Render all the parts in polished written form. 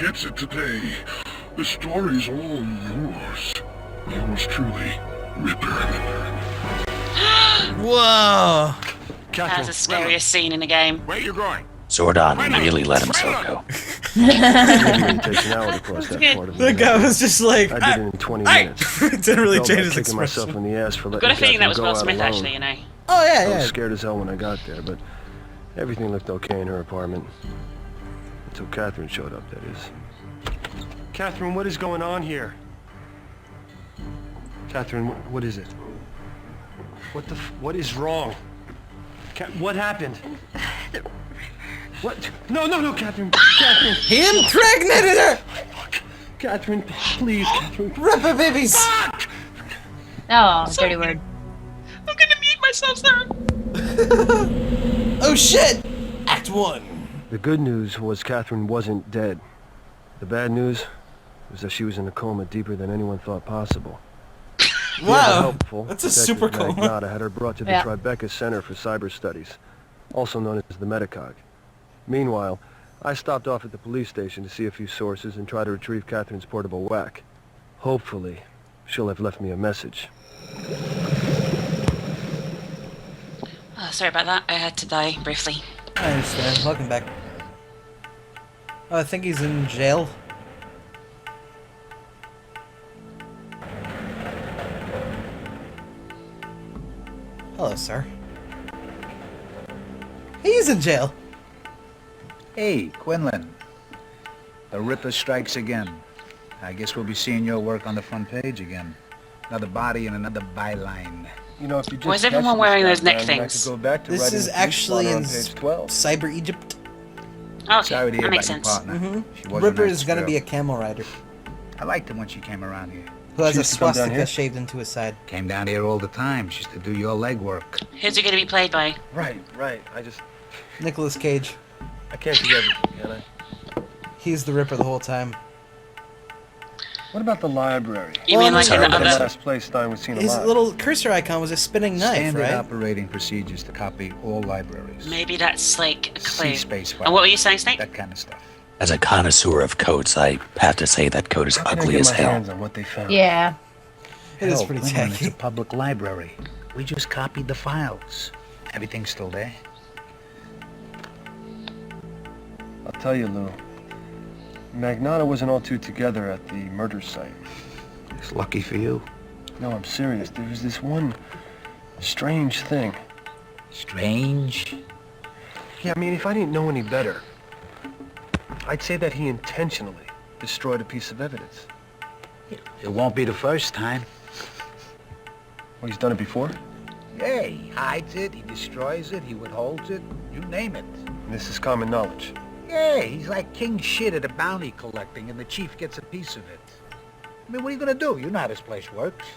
gets it today. The story's all yours. Yours truly, Ripper. Whoa! That's the scariest scene in the game. Where you going? Zordon really let himself go. It takes an hour to cross that part of The guy was just like, I did it in 20 minutes. It didn't really Felt change like his kicking myself expression. in the ass for I've letting got a feeling that Catherine was go Will out Smith, alone. actually, you know. Oh, yeah, I yeah. was scared as hell when I got there, but everything looked okay in her apartment. Until Catherine showed up, that is. Catherine, what is going on here? Catherine, what is it? What is wrong? What happened? What? No, Catherine! Catherine! He impregnated her! Catherine, please, Catherine. Ripper babies! Fuck! Oh, dirty word. I'm gonna mute myself, Sarah. Oh shit! Act 1. The good news was Catherine wasn't dead. The bad news was that she was in a coma deeper than anyone thought possible. Wow, Helpful. that's a Detective super coma. Magnata had her brought to the Yeah. Tribeca Center for Cyber Studies, also known as the Metacog. Meanwhile, I stopped off at the police station to see a few sources and try to retrieve Catherine's portable whack. Hopefully, she'll have left me a message. Oh, sorry about that. I had to die briefly. I understand. Welcome back. Oh, I think he's in jail. Hello, sir. He's in jail. Hey, Quinlan. The Ripper strikes again. I guess we'll be seeing your work on the front page again. Another body and another byline. You know, if you just Why is everyone wearing those neck I things? could go back to This writing is the police actually plot in on page 12. Cyber Egypt. Oh, Sorry to hear that makes about sense. your partner. She was a Ripper nice is gonna girl. be a camel rider I liked her when she came around here. who has She a used to come down swastika here? shaved into his side. Came down here all the time. She used to do your legwork. Who's it gonna be played by? Right. Nicolas Cage. I can't do everything, can I? He's the Ripper the whole time. What about the library? You Well, mean like sorry, in the The other... last place Stein was seen His alive. little cursor icon was a spinning knife, Standard right? operating procedures to copy all libraries. Maybe that's like a clue. C-space And what were you saying, Snake? That kind of stuff. As a connoisseur of codes, I have to say that code is How can I ugly get as my hell. hands on what they found? Yeah. It is Hell, pretty Quinlan, it's tacky. a public library. We just copied the files. Everything's still there. I'll tell you, Lou. Magnata wasn't all too together at the murder site. It's lucky for you. No, I'm serious. There was this one strange thing. Strange. Yeah, I mean, if I didn't know any better, I'd say that he intentionally destroyed a piece of evidence. It won't be the first time. Well, he's done it before? Yeah, he hides it, he destroys it, he withholds it, you name it. And this is common knowledge. Yeah, he's like king shit at a bounty collecting and the chief gets a piece of it. I mean, what are you gonna do? You know how this place works.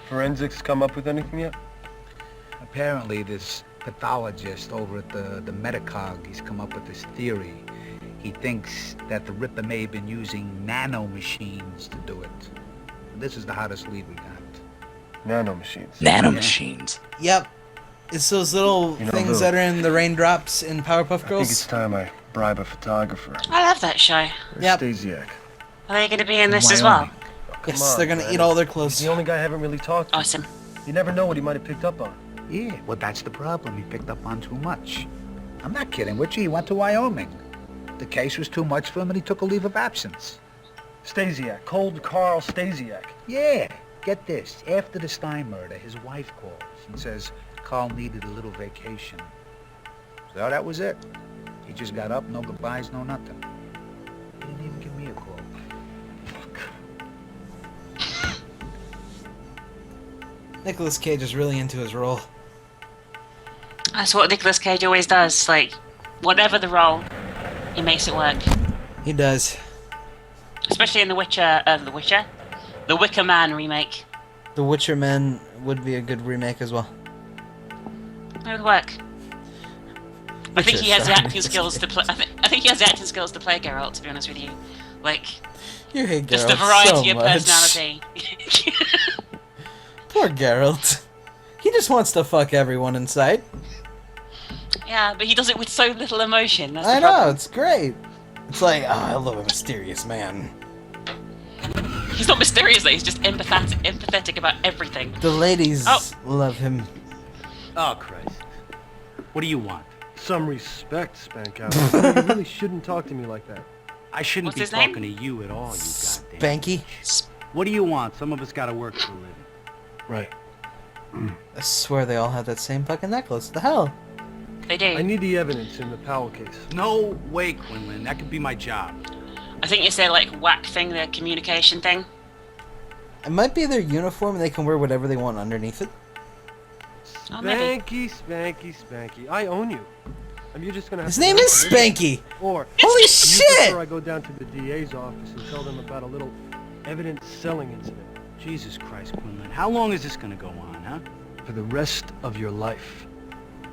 Forensics come up with anything yet? Apparently, this pathologist over at the Metacog, he's come up with this theory. He thinks that the Ripper may have been using nanomachines to do it. This is the hottest lead we got. Nanomachines. Nanomachines. Yep. It's those little You know, things Lou, that are in the raindrops in Powerpuff I think Girls. it's time I bribe a photographer. I love that show. Yep. Stasiak. Are they gonna be in this as well? Wyoming. Oh, come Yes, on, they're gonna man. eat all their He's clothes. the only guy I haven't really talked to. Awesome. You never know what he might have picked up on. Yeah, well, that's the problem. He picked up on too much. I'm not kidding with you. He went to Wyoming. The case was too much for him and he took a leave of absence. Stasiak. Cold Carl Stasiak. Yeah, get this. After the Stein murder, his wife calls and says Carl needed a little vacation. So that was it. He just got up, no goodbyes, no nothing. He didn't even give me a call. Nicolas Cage is really into his role. That's what Nicolas Cage always does. Like, whatever the role, he makes it work. He does. Especially in The Wicker Man remake. The Witcher Man would be a good remake as well. It would work. I think Witcher, he has the sorry. acting skills to play. I think he has the acting skills to play Geralt. To be honest with you, like You hate Geralt just the variety so of much. personality. Poor Geralt. He just wants to fuck everyone in sight. Yeah, but he does it with so little emotion. That's the I know, problem. it's great. It's like, oh, I love a mysterious man. He's not mysterious though. He's just empathetic about everything. The ladies Oh. love him. Oh, Christ. What do you want? Some respect, Spankout. You really shouldn't talk to me like that. I shouldn't What's be his name? talking to you at all, you goddamn. Spanky. What do you want? Some of us gotta work for a living. Right. I swear they all have that same fucking necklace. The hell? They do. I need the evidence in the Powell case. No way, Quinlan. That could be my job. I think it's their like whack thing, their communication thing. It might be their uniform and they can wear whatever they want underneath it. Oh, maybe. Spanky. I own you. And you're just gonna have His to name wait is for me. Spanky! Or Holy you shit! prefer I go down to the DA's office and tell them about a little evidence selling incident Jesus Christ, Quinlan. How long is this gonna go on, huh? for the rest of your life.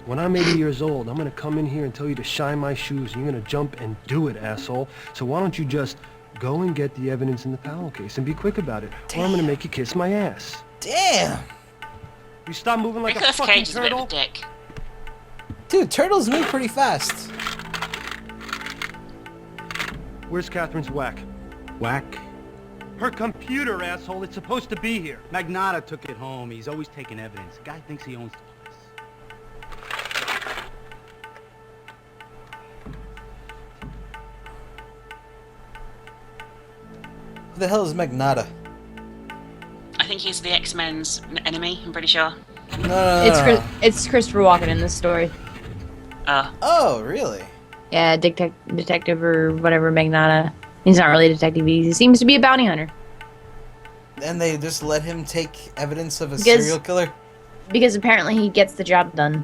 When I'm 80 years old, I'm gonna come in here and tell you to shine my shoes, and you're gonna jump and do it, asshole. So why don't you just go and get the evidence in the Powell case and be quick about it, or I'm gonna make you kiss my ass. Damn! You stop moving like a Nicolas fucking Cage is a bit of turtle. a dick. Dude, turtles move pretty fast. Where's Catherine's whack? Whack. Her computer, asshole. It's supposed to be here. Magnata took it home. He's always taking evidence. The guy thinks he owns the place. Who the hell is Magnata? I think he's the X-Men's enemy. I'm pretty sure. No. It's Christopher Walken in this story. Oh, really? Yeah, detective or whatever, Magnata. He's not really a detective. He seems to be a bounty hunter. And they just let him take evidence of a Because- serial killer? Because apparently he gets the job done.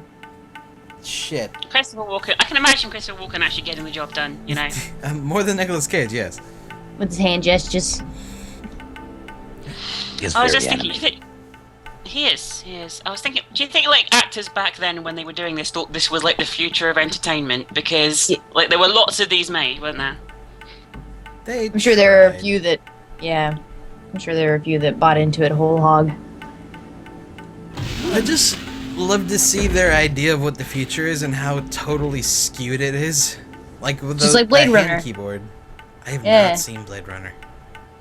Shit. Christopher Walken. I can imagine Christopher Walken actually getting the job done. You know. More than Nicolas Cage, yes. With his hand gestures. Is I was very just thinking. animated. You think he is. I was thinking. Do you think like actors back then when they were doing this thought this was like the future of entertainment? Because Yeah. like there were lots of these made, weren't there? They I'm sure there are a tried. few that, yeah. I'm sure there are a few that bought into it whole hog. I just love to see their idea of what the future is and how totally skewed it is. Like with Just the like Blade hand Runner. keyboard. I have Yeah. not seen Blade Runner.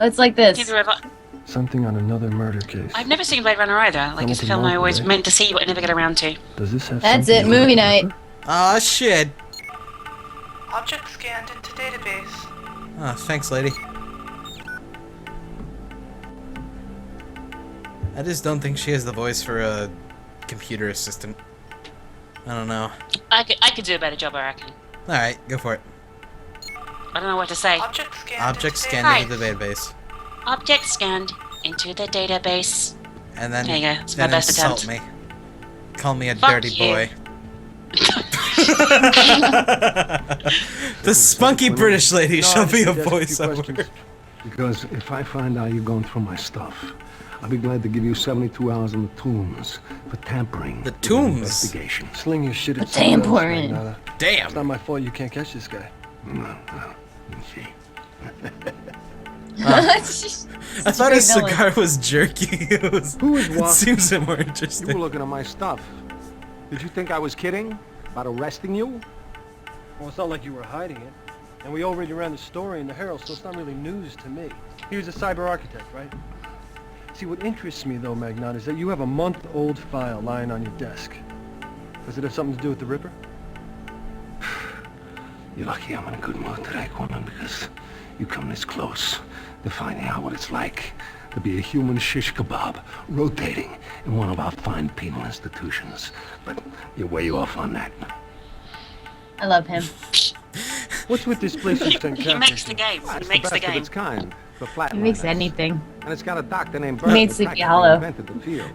It's like this. Neither have I. Something on another murder case. I've never seen Blade Runner either. Like it's a film I always meant to see but I never get around to. Does this have That's something it, to do with movie the night. Ripper? Aw, shit. Object scanned into database. Oh, thanks, lady. I just don't think she has the voice for a computer assistant. I don't know. I could do a better job, I reckon. Alright, go for it. I don't know what to say. Object scanned Object into scanned Hi. into the database. Object scanned into the database. And then, There you go, it's my then best insult attempt. me. Call me a Fuck dirty you. boy. The spunky British lady No, shall I be just a need to ask you voiceover. Because if I find out you're going through my stuff, I'll be glad to give you 72 hours in the tombs for tampering. The with an tombs? investigation. Sling your shit at What's damn someone else, important? Magnata. It's Damn. not my fault you can't catch this guy. Well, you see. It's just I thought a his great villain. cigar was jerky. Who is It walking? seems more You were interesting. looking at my stuff. Did you think I was kidding about arresting you? Well, it's not like you were hiding it. And we already ran the story in the Herald, so it's not really news to me. He was a cyber architect, right? See, what interests me, though, Magnata, is that you have a month-old file lying on your desk. Does it have something to do with the Ripper? You're lucky I'm in a good mood today, Quinlan, because you come this close to finding out what it's like to be a human shish kebab rotating in one of our fine penal institutions. But you're way off on that. I love him. What's with this place in St. He makes the Catharines? game. He It's makes the best of game. its kind. For He makes flatliners. anything. And it's got a doctor named He made Burke who Sleepy practically Hollow. invented the field.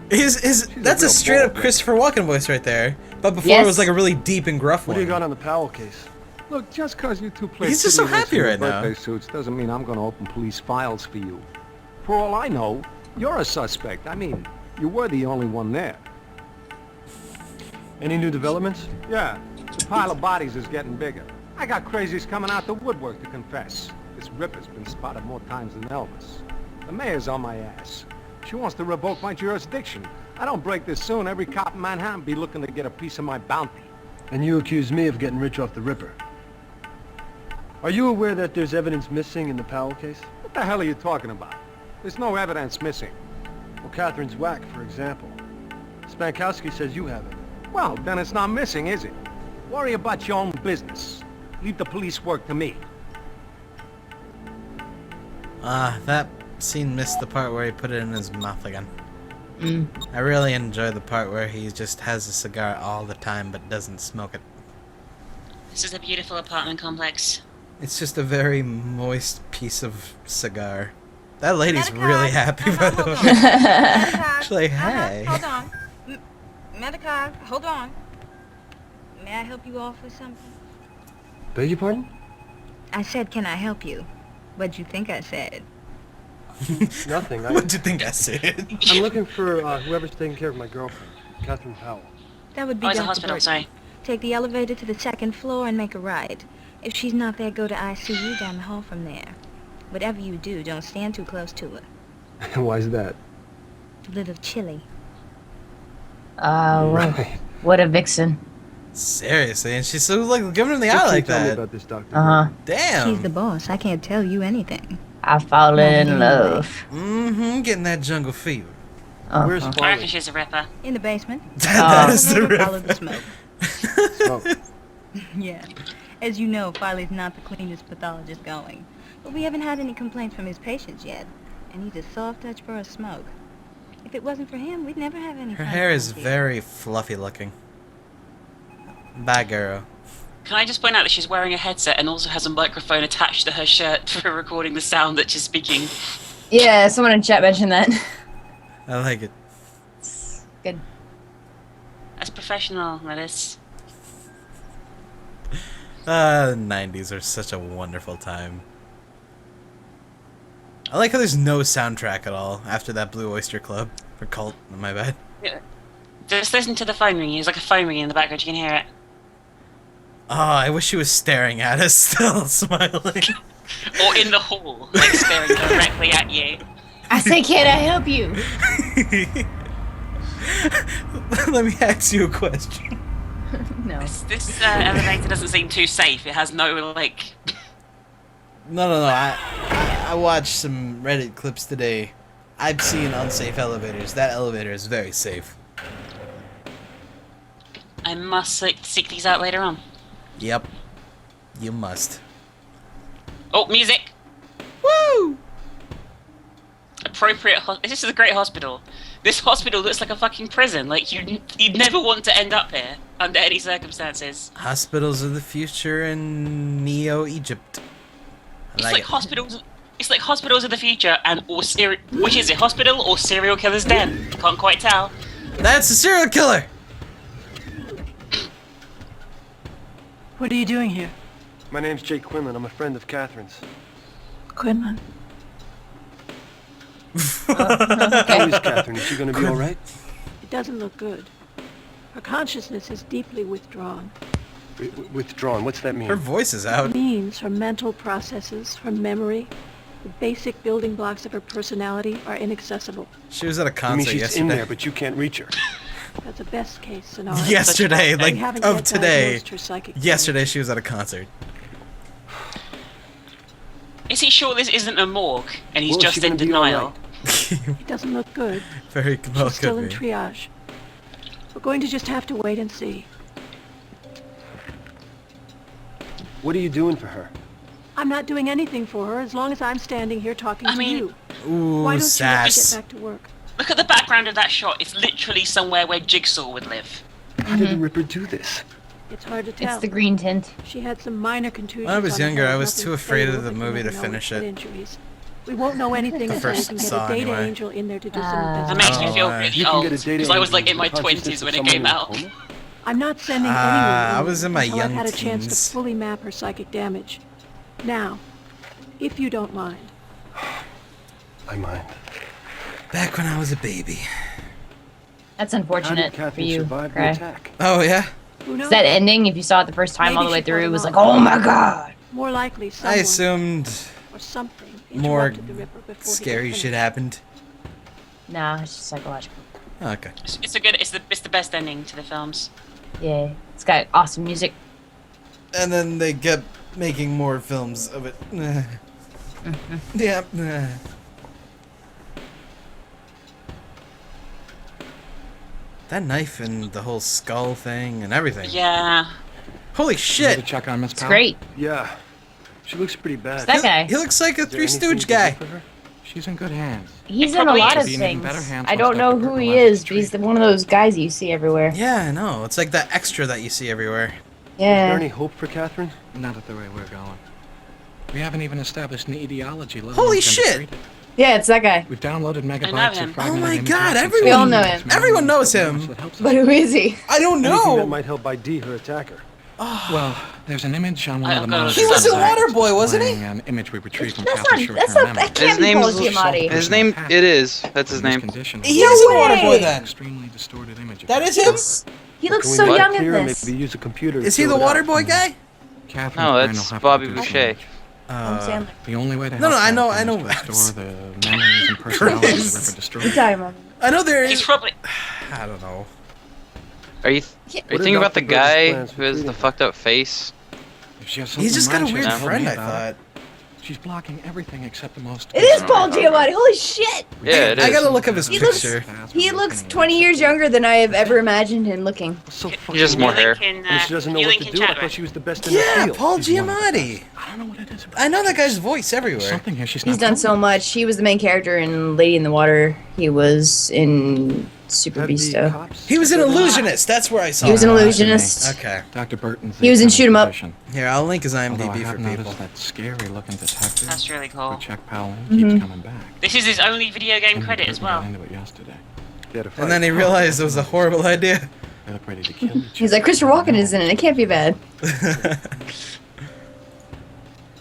That's a real straight up ball Christopher Walken voice right there. But before Yes. it was like a really deep and gruff What one. do you got on the Powell case? Look, just because you two play He's just so city happy in right now. birthday suits doesn't mean I'm going to open police files for you. For all I know, you're a suspect. I mean, you were the only one there. Any new developments? Yeah, the pile of bodies is getting bigger. I got crazies coming out the woodwork to confess. This Ripper's been spotted more times than Elvis. The mayor's on my ass. She wants to revoke my jurisdiction. I don't break this soon, every cop in Manhattan be looking to get a piece of my bounty. And you accuse me of getting rich off the Ripper. Are you aware that there's evidence missing in the Powell case? What the hell are you talking about? There's no evidence missing. Well, Catherine's whack, for example. Spankowski says you have it. Well, then it's not missing, is it? Worry about your own business. Leave the police work to me. That scene missed the part where he put it in his mouth again. I really enjoy the part where he just has a cigar all the time but doesn't smoke it. This is a beautiful apartment complex. It's just a very moist piece of cigar. That lady's really happy, by the way. She's like, hey. Hold on. Medicog, hold on. May I help you off with something? Beg your pardon? I said, can I help you? What'd you think I said? Nothing. What'd you think I said? I'm looking for whoever's taking care of my girlfriend, Catherine Powell. That would be it's a Dr. hospital, Burton. sorry. Take the elevator to the 2nd floor and make a right. If she's not there, go to ICU down the hall from there. Whatever you do, don't stand too close to her. Why's that? It's a little chilly. Oh, Right. what a vixen. Seriously, and she's so like giving him the eye What can you like tell me that. about this, Dr. Uh-huh. Damn. She's the boss. I can't tell you anything. I fallen in love. Getting that jungle fever. Where's I Farley? reckon she's a ripper. In the basement. That is the Follow rip. the smoke. Smoke. Yeah. As you know, Farley's not the cleanest pathologist going. But we haven't had any complaints from his patients yet. And he's a soft touch for a smoke. If it wasn't for him, we'd never have any Her fun hair is around here. very fluffy looking. Bad girl. Can I just point out that she's wearing a headset and also has a microphone attached to her shirt for recording the sound that she's speaking? Yeah, someone in chat mentioned that. I like it. Good. That's professional, that is. 90s are such a wonderful time. I like how there's no soundtrack at all after that Blue Oyster Club. Or Cult, my bad. Yeah. Just listen to the phone ringing. There's like a phone ringing in the background. You can hear it. Oh, I wish she was staring at us still, smiling. Or in the hall, like staring directly at you. I say, can I help you? Let me ask you a question. No. This elevator doesn't seem too safe. It has no, like... No. I watched some Reddit clips today. I've seen unsafe elevators. That elevator is very safe. I must seek these out later on. Yep. You must. Oh, music! Woo! Appropriate this is a great hospital. This hospital looks like a fucking prison. Like, you'd never want to end up here under any circumstances. Hospitals of the future in Neo-Egypt. It's like hospitals... It's like hospitals of the future and which is it, hospital or serial killer's den? Can't quite tell. That's a serial killer! What are you doing here? My name's Jake Quinlan. I'm a friend of Catherine's. Quinlan. How is Catherine? Is she going to be all right? It doesn't look good. Her consciousness is deeply withdrawn. Withdrawn? What's that mean? Her voice is It out. means her mental processes, her memory, the basic building blocks of her personality are inaccessible. She was at a I mean, concert she's yesterday. in there, but you can't reach her. That's a best case scenario. Yesterday, We like, haven't of yet today. diagnosed her psychic Yesterday she was at a concert. Is he sure this isn't a morgue and he's Well, is just she gonna in be all denial? right? It doesn't look good. Very well She's still could in be. triage. We're going to just have to wait and see. What are you doing for her? I'm not doing anything for her as long as I'm standing here talking to you. Ooh, Why don't you let me sass. get back to work? Look at the background of that shot. It's literally somewhere where Jigsaw would live. How did the Ripper do this? It's hard to tell. It's the green tint. She had some minor contusions. When I was on her younger, head, I was nothing too afraid of fatal, the but you movie never to know finish what it. Injuries. We won't know anything The until we first can get saw, a data anyway. angel in there to do some That investigation. makes me feel Oh, really you can old get a data because I was like angel in my from the consciousness 20s of when it someone came in a out. coma? I'm not sending anyone. I in was in my until I've young had a chance teens. to fully map her psychic damage. Now, if you don't mind. I mind. Back when I was a baby. That's How did unfortunate for Catherine you, survive the Cry. attack? Oh, yeah? Who knows? That ending, if you saw it the first time all the Maybe way she through, fought it was along. like, oh my god! More likely I someone assumed or something more interrupted the Ripper before he scary could shit finish. happened. Nah, it's just psychological. Oh, okay. It's a good. It's the best ending to the films. Yeah, it's got awesome music. And then they kept making more films of it. Yeah. That knife and the whole skull thing and everything. Yeah. Holy shit! Check on Miss It's great. Yeah. She looks pretty bad. It's that guy. He looks like a Is there Three anything Stooge you can guy. do for her? She's in good hands. He's It in a probably lot is. of Be in even things. better hands I once don't know Dr. who Burton he left is, the but he's one of those guys you see everywhere. Yeah, I know. It's like that extra that you see everywhere. Is there Yeah. any hope for Catherine? Not at the rate we're going. We haven't even established an ideology level. Holy shit! Yeah, it's that guy. We've downloaded know megabytes him. of fragmented Oh my images God, and everyone- We all know him. Everyone knows him. That helps us. But who is he? I don't Anything that know. might help ID her attacker. Well, there's an image on one I of the don't know. monitors. He was in Waterboy, wasn't he? An image we retrieved from That's Catherine's not. That's short-term not. memory. That can't be Paul Giamatti. His name, it is. That's his name. He is a Waterboy then. Extremely distorted image. of That is her. him. He looks Can we so look young in here and this. maybe use a computer to Is he fill the it out? Waterboy guy? Catherine's No, brain that's will have to Bobby produce Boucher. image. Sandler. The only way to No, help no, I know- Catherine I is know to that. restore the memories and personalities the Ripper destroyed. What time am I know there He's is. probably. I don't know. Are you thinking about the guy who has the fucked up face? If she has He's just got a something weird in mind, she'll friend, tell I me about thought. She's blocking everything except the most. It is Paul Giamatti. Holy shit! Yeah, it I is. gotta look up his He looks- picture. He looks 20 years younger than I have ever imagined him looking. So He fucking just more weird. hair. And she doesn't know you what link to in do. I chat, thought right? she was the best in the Yeah, field. Paul He's one of the Giamatti. I don't know what it is. I know that guy's voice everywhere. Something here she's He's not done telling so me. much. He was the main character in Lady in the Water. He was in Super Have the Beasto. cops He was an said that? illusionist. That's where I saw He was an him. illusionist. Okay. Dr. Burton's He was in Shoot 'em Up. Here, I'll link his Although I IMDb for have people. noticed that scary-looking detective That's really who cool. checked Powell Mhm. keeps coming back. This is his only video game credit as well. Got into it yesterday. They had a And then he fight. realized it was a horrible idea. They look ready to kill each other. He's like, Christopher Walken is in it. It can't be bad.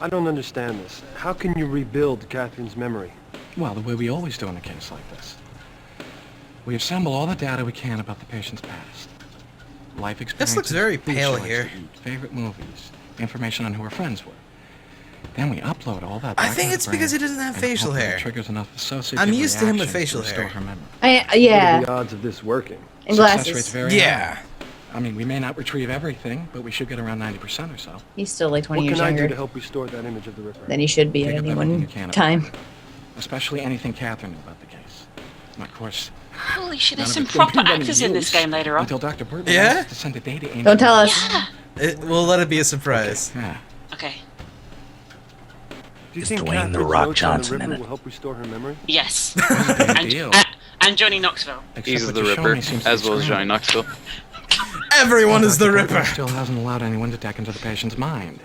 I don't understand this. How can you rebuild Catherine's memory? Well, the way we always do in a case like this. We assemble all the data we can about the patient's past. Life experiences. looks very who she pale likes here. to eat, favorite movies, information on who her friends were. Then we upload all that. I back think to the it's because he brain doesn't have and facial hope that it hair. triggers enough associative I'm used to him with reactions facial restore hair. her memory. What are Yeah. the odds of this working? And Success glasses. rate's very Yeah. high. I mean, we may not retrieve everything, but we should get around 90% or so. He's still like 20 What years can I do to younger help restore that image of the Ripper? than he should be at Pick up any everything one you can about time. it. Especially anything Catherine knew about the case. And of course, Holy shit, there's none some of it's gonna proper be any actors in this use game later on. Until Dr. Burton Yeah? wants to send a data angel. Don't tell us. We'll let it be a surprise. Yeah. Okay. Do you Is think Dwayne Catherine's The Rock notes on Johnson the in Ripper it? will help restore her memory? Yes. Big deal. And Johnny Knoxville. Except He's what the you show Ripper, me seems to as be well as Johnny scrambled. Knoxville. Everyone is the Dr. Burton Ripper. still hasn't allowed anyone to deck into the patient's mind.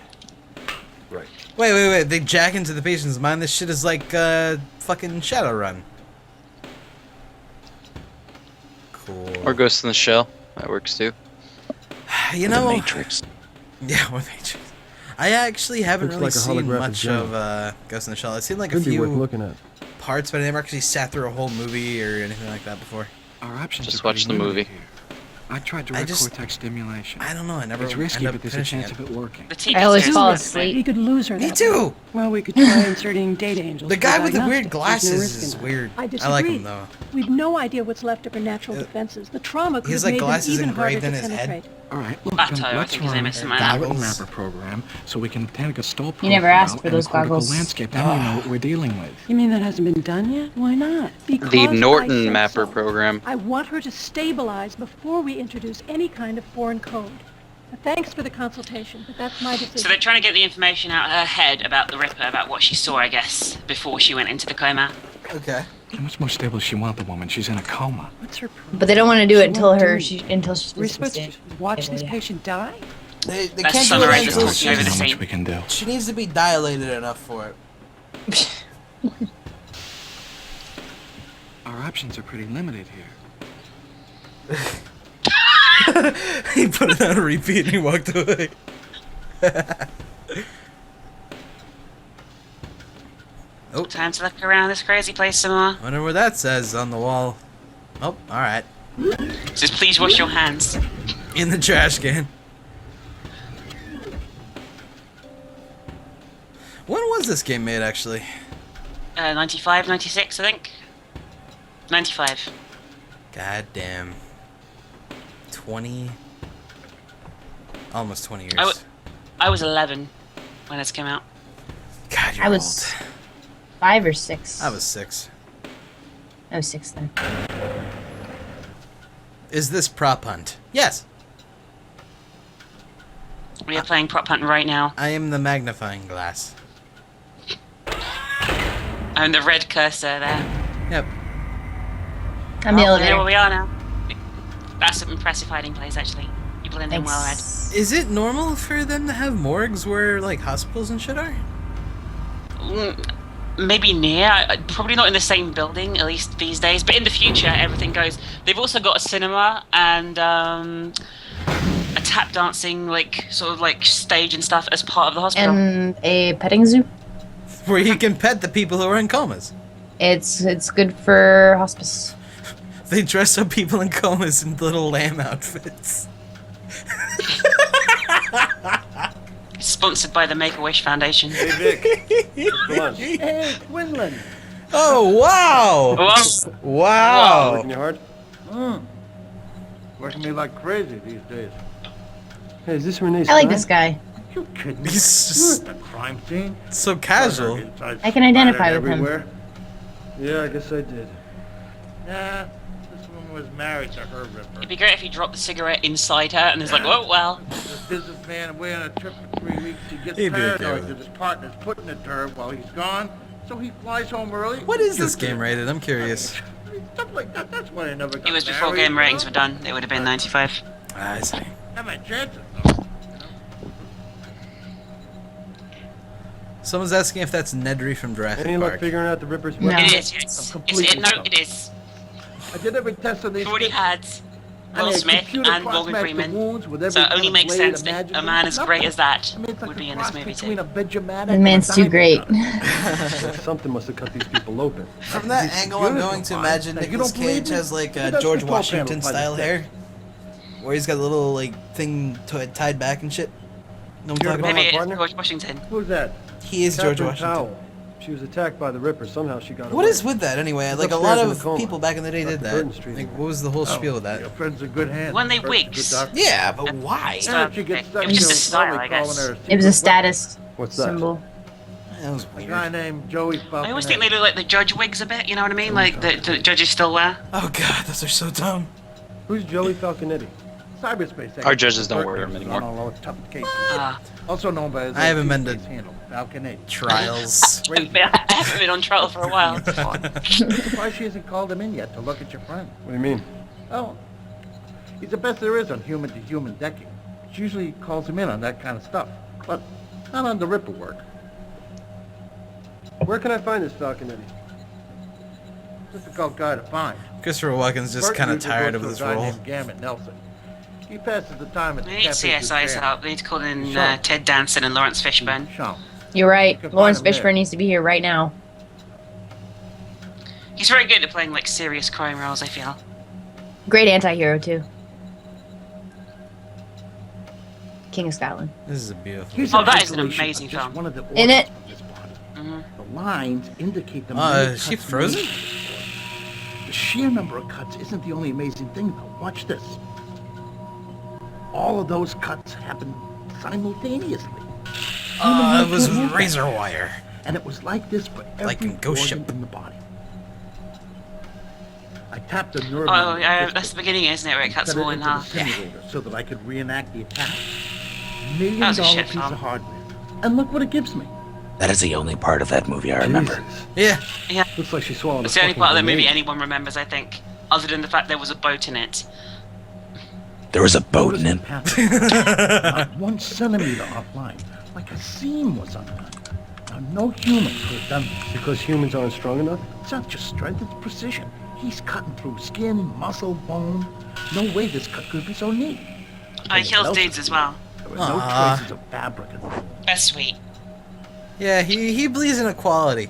Right. Wait. They jack into the patient's mind. This shit is like fucking Shadowrun. Cool. Or Ghost in the Shell. That works too. You The know. Matrix. Yeah, or Matrix. I actually haven't Looks really like a seen holographic much gem. of Ghost in the Shell. I've seen like a Could be worth few looking at. parts, but I never actually sat through a whole movie or anything like that before. Our options Just are pretty watch the limited movie. here. I tried I direct just- cortex stimulation. I don't know. I never It's risky, end up but there's a finishing chance it. of it working. The TV I always series fall is asleep. You could lose her. Me that too. way. Well, we could try inserting data angels. The for guy with the weird diagnostics. There's no glasses risk is in that. weird. I I disagree. like him though. We've no idea what's left of her natural defenses. The trauma could He has, have like, made them glasses even harder engraved to in his head. penetrate. All right, look, Bato, then I let's think his run name a is something like that. bone wrapper program so we can obtain a Gestalt You never profile asked for and a those cortical goggles. landscape. Then we know what we're dealing with. You mean that hasn't been done yet? Why not? Because The I Norton said Mapper so. program. I want her to stabilize before we introduce any kind of foreign code. Thanks for the consultation, but that's my decision. So they're trying to get the information out of her head about the Ripper, about what she saw, I guess, before she went into the coma. Okay. How much more stable does she want the woman? She's in a coma. What's her problem? But they don't want to do it until won't her do it. until she's We're supposed supposed to to watch this yeah. patient die? They That's can't do it Sunrise until just talking over the How much scene. we can do. she needs to be dilated enough for it. Our options are pretty limited here. He put it on repeat and he walked away. Oh, Time to look around this crazy place some more. wonder what that says on the wall. Oh, alright. It says, please wash your hands. In the trash can. When was this game made, actually? 95, 96, I think. 95. God damn. 20 almost 20 years. I was 11 when this came out. God, you're I was 5 or 6. I was 6. I was 6 then. Is this prop hunt? Yes. We are playing prop hunt right now. I am the magnifying glass. I'm the red cursor there. Yep. I'm the I know elevator. where we are now. That's an impressive hiding place, actually. You blend in well, Red. Is it normal for them to have morgues where like hospitals and shit are? Maybe near, probably not in the same building, at least these days. But in the future, everything goes. They've also got a cinema and a tap dancing, like sort of like stage and stuff as part of the hospital. And a petting zoo. Where you can pet the people who are in comas. It's good for hospice. They dress up people in comas in little lamb outfits. Sponsored by the Make-A-Wish Foundation. Hey, Vic. Come on. Hey, Quinlan. Oh, wow! Whoa. Wow! Working you hard? Working me like crazy these days. Hey, is this Renee's I like friend? this guy. You kidding me? He's just You're at the crime scene. so casual. I can identify with him. Everywhere. Yeah, I guess I did. Nah, this woman was married to her ripper. It'd be great if he dropped the cigarette inside her and it's like, oh, well. This businessman away on a trip for 3 weeks. He gets He'd be okay paranoid with that his partner's putting it to her while he's gone. So he flies home early. What is this game rated? I'm curious. Stuff like that. That's why I never got It was before married, game ratings you were know? done. It would have been 95. I see. Have my chances, though. Someone's asking if that's Nedry from Jurassic Any luck Park. figuring out the Ripper's No. weapon? It is, yes. No, it is. I did every test on these. We've already kids. had I Will mean, Smith computer and Morgan cross-matched the Freeman. wounds with So every it only kind of makes blade sense that a imaginable. man as great as that I mean, it's like would be a in this cross movie between too. a Benjaminic The and a man's too diamond great. cutter. Something must have cut these people open. From that angle, I'm going to imagine Now, you Nicolas don't believe Cage me? has like Well, a that's George the control Washington panel by the style hair, where he's got a little like thing tied back and shit. No one You're talking about. Maybe it's partner? George Washington. Who's that? He is George Catherine Washington. Powell. She was attacked by the Ripper. Somehow she got away. What is with that anyway? She's Like a lot upstairs in of the coma. people back in the day did Left that. Burton Street. Like, what was the whole spiel with that? Your friend's in good hands. When they Bert's a wigs. good doctor. Yeah, but why? So, And if she gets it stuck, was just she'll a style, probably I guess. call in her It was a secret status What's that? symbol. That was weapon. A guy weird. named Joey Falcon. I always think they look like the judge wigs a bit, you know what I mean? Like the judges still wear. Oh god, those are so dumb. Who's Joey Falconetti? Cyberspace. Our judges don't expert wear them anymore. on all the tough cases. Ah. Also known by his I haven't been to case handle, Falconetti. Trials. I haven't been on trial for a while. I'm surprised she hasn't called him in yet to look at your friend. What do you mean? Oh, he's the best there is on human-to-human decking. She usually calls him in on that kind of stuff, but not on the Ripper work. Where can I find this Falconetti? Difficult guy to find. Christopher Walken's just Bert kind of usually tired goes of to a this guy role. named Gammon Nelson. He passes the time at the We need cafe CSI's to help. We need to call in Sean. Ted Danson and Lawrence Fishburne. Sean. You're right. Could Lawrence find him there. Fishburne needs to be here right now. He's very good at playing like serious crime roles, I feel. Great anti-hero too. King of Scotland. This is a beautiful. Here's Oh, that is an isolation amazing of just film. one of the In it. organs of his body. Mhm. The lines indicate the many Is she cuts frozen? made. The sheer number of cuts isn't the only amazing thing, though. Watch this. All of those cuts happen simultaneously. It was razor wire. And it was like this for every Like in Ghost organ Ship. in the body. I tapped the nerve. Oh, on the that's twisted, the beginning, isn't it? Where it cuts cut them all it in into the half. simulator so that I could reenact the attack. That $1 was a million shit piece film. of hardware. And look what it gives me. That is the only part of that movie I remember. Jesus. Yeah. Looks like she swallowed It's a the only fucking part of the movie grenade. anyone remembers, I think. Other than the fact there was a boat in it. There was a boat in Notice it. the pattern. Not 1 centimeter offline. Like a seam was undone. Now, no human could have done this. Because humans aren't strong enough? It's not just strength, it's precision. He's cutting through skin, muscle, bone. No way this cut could be so neat. Oh, he kills dudes as well. There were no Aw. traces of fabric in the wound. That's sweet. Yeah, he believes in equality.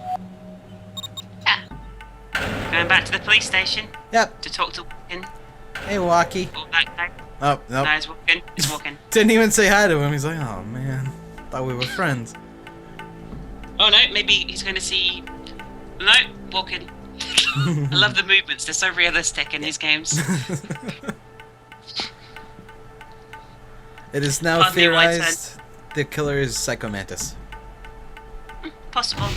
Going back to the police station Yep. to talk to Walken. Hey, Walkie. Oh, that guy. Oh, nope. No, he's walking. He's walking. Didn't even say hi to him. He's like, oh man, thought we were friends. Oh no, maybe he's going to see. No, walking. I love the movements. They're so realistic in these games. It is now Hardly right theorized the killer is Psycho Mantis. Possible.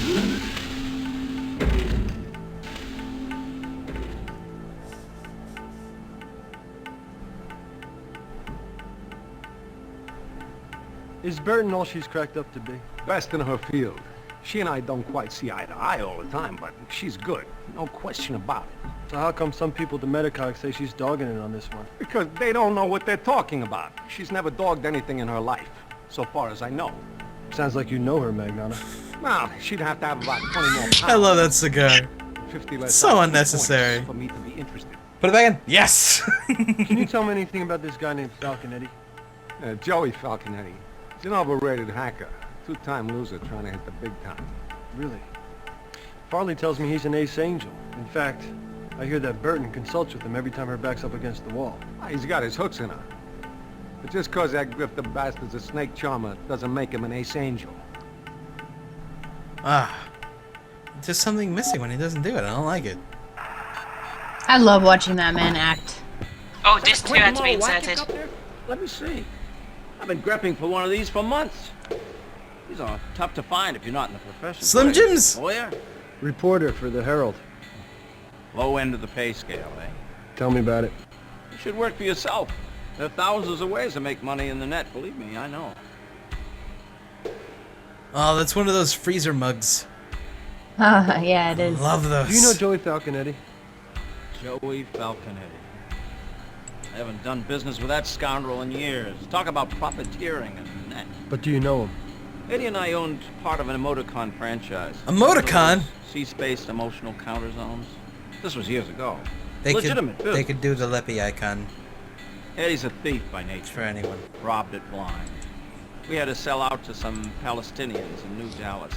Is Burton all she's cracked up to be? Best in her field. She and I don't quite see eye to eye all the time, but she's good. No question about it. So how come some people at the Metacog say she's dogging it on this one? Because they don't know what they're talking about. She's never dogged anything in her life, so far as I know. Sounds like you know her, Magnana. Well, she'd have to have about 20 more pounds. I love that cigar. 50 less So IQ unnecessary. points for me to be interested. Put it back in. Yes. Can you tell me anything about this guy named Falconetti? Joey Falconetti. He's an overrated hacker. Two-time loser trying to hit the big time. Really? Farley tells me he's an ace angel. In fact, I hear that Burton consults with him every time her back's up against the wall. He's got his hooks in her. But just cause that grifter bastard's a snake charmer doesn't make him an ace angel. There's something missing when he doesn't do it. I don't like it. I love watching that man act. Oh, disc 2 had to be inserted. Let me see. I've been grepping for one of these for months. These are tough to find if you're not in the profession. Slim Jims! Lawyer? Reporter for the Herald. Low end of the pay scale, eh? Tell me about it. You should work for yourself. There are thousands of ways to make money in the net, believe me, I know. Oh, that's one of those freezer mugs. Yeah, it is. Love those. Do you know Joey Falconetti? Joey Falconetti. I haven't done business with that scoundrel in years. Talk about profiteering and that. But do you know him? Eddie and I owned part of an emoticon franchise. Emoticon? Sea-spaced emotional counter zones. This was years ago. They Legitimate could, business. they could do the Leppy icon Eddie's a thief by nature. for anyone. Robbed it blind. We had to sell out to some Palestinians in New Dallas.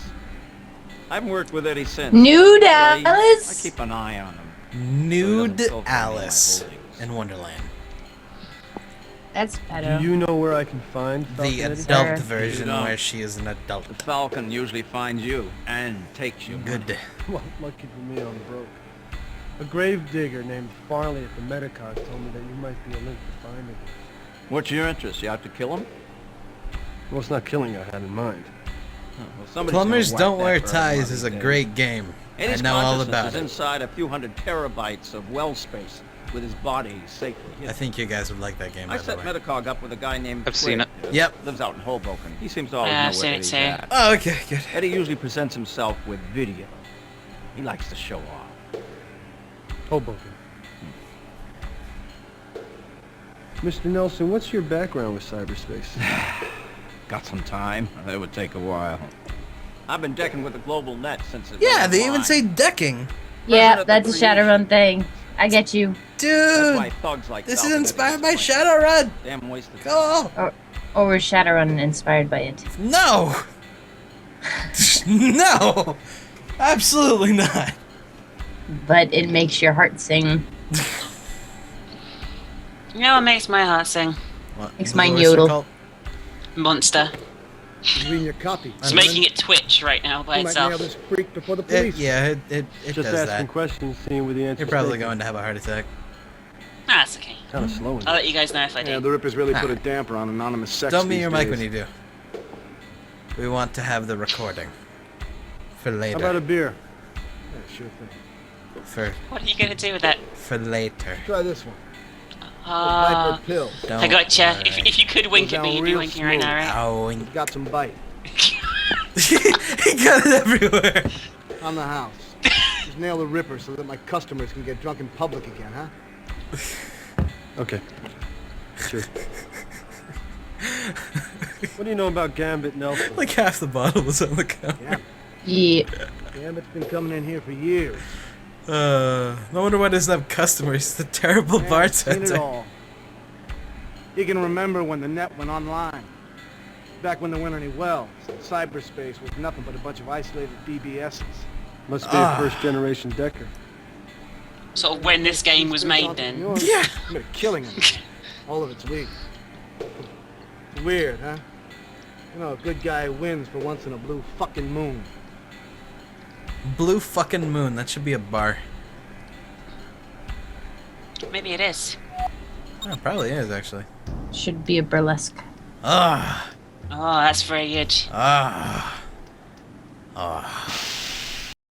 I haven't worked with Eddie since. New but I Dallas? keep an eye on him. Nude So he doesn't filter any of my Alice holdings. in Wonderland. That's pedo. Do you know where I can find The Falconetti? adult Sure. version You don't. where she is an adult. The Falcon usually finds you and takes you. Good. Well, lucky for me, I'm broke. A grave digger named Farley at the Metacog told me that you might be a link to finding him. What's your interest? You out to kill him? Well, it's not killing I had in mind. Well, somebody's Plumbers gonna whack Don't that Wear bird Ties one is a of these great days. game. I Eddie's know all consciousness about is it. inside a few hundred terabytes of well space with his body safely hidden. I think you guys would like that game, by I the set way. Metacog up with a guy named I've seen Quid. it. Yep. Lives out in Hoboken. He seems to always Yeah, know I've where seen it Eddie's too. at. Oh, okay, good. Eddie usually presents himself with video. He likes to show off. Hoboken. Mr. Nelson, what's your background with cyberspace? Got some time? That would take a while. I've been decking with the global net since it Yeah, went they even online. say decking. Yeah, that's a Shadowrun thing. I get you. That's why Dude, thugs like this is Falcon inspired by disappoint. Shadowrun. Damn waste of Go. Or was Shadowrun inspired by it? No. No. Absolutely not. But it makes your heart sing. You know what makes my heart sing? What, Makes mine what's it yodel. called? Monster. Reading your copy. It's making it twitch right now by You might nail itself. this freak before the police. Yeah, it Just does asking that. questions, seeing where the answer. You're probably going to have a heart attack. Nah, it's okay. Kind of slow. I'll let you guys know if I do. Yeah, the Rippers really put a damper on anonymous sex. Don't mute these your mic days. when you do. We want to have the recording for How later. about a beer? Yeah, sure thing. For What are you gonna do with that? later. Try this one. Ah, Piper pill. Don't I gotcha. worry. If you could wink at me, you'd be real winking right now, right? Ow. It's got some bite. He got it everywhere. On the house. Just nail the Ripper so that my customers can get drunk in public again, huh? Okay. Sure. What do you know about Gambit, Nelson? Like half the bottle was on the counter. Yeah. Gambit's been coming in here for years. No wonder why he doesn't have customers. He's the terrible Seen it bartender. all. You can remember when the net went online. Back when there weren't any wells. Cyberspace was nothing but a bunch of isolated DBSs. Must be a first-generation Decker. Sort of when this game was made then. Yeah. Committed killing him. All of it's legal. It's weird, huh? You know, a good guy wins for once in a blue fucking moon. Blue fucking moon. That should be a bar. Maybe it is. Oh, it probably is, actually. Should be a burlesque. Ah. Oh, that's very good. Ah. Ah.